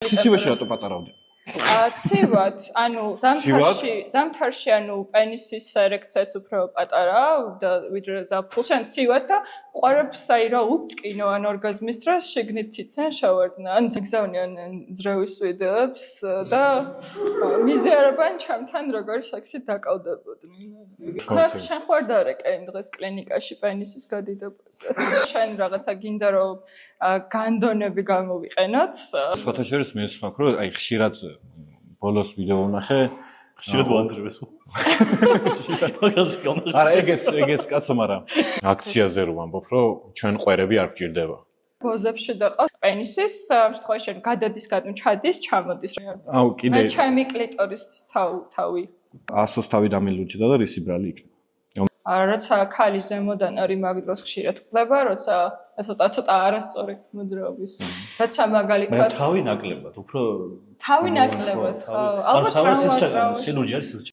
ცივაში რატო პატარავდი? ცივად, ანუ ზამთარში ანუ პენისის ერექციაც უფრო პატარა და ვიდრე ზაფხულში, ან ცივად და ყვარებს აი რა უტკინო ან ორგაზმის დროს შიგნით იციან შავარდნა, ან გიგზავნიან ძრევის ვიდეოებს და მიზიარებენ ჩემთან როგორ შექსით დაკავდებოდნენ. შენ ხوار დარეკე იმ დღეს კლინიკაში პენისის გადიდებაზე. შენ რაღაცა გინდა რომ განდონები გამოვიყენოთ. ფოტოშორის მისმაქ რომ აი ხშირად ბოლოს ვიდეო ვნახე ხშირად ვაძრებს. არა ეგეც კაცო, მაგრამ აქციაზე რომ ამბობ რომ ჩვენ ყვერები არ გჭირდება. ბოზებში და ყავს პენისის შემთხვევაში გადადის გადმ ჩადის ჩამოდის. აუ კიდე ჩემი კლიტორის თავი. ასოს თავი დამილურჯდა და რისი ბრალი იქნება. როცა ქალი ზემოდან არის მაგ დროს ხშირად ხდება, როცა ცოტა არასწორი მოძრაობის. როცა მაგალითად თავი ნაკლებად, უფრო თავი ნაკლებად, ხო. ალბათ რა სილურჯი არის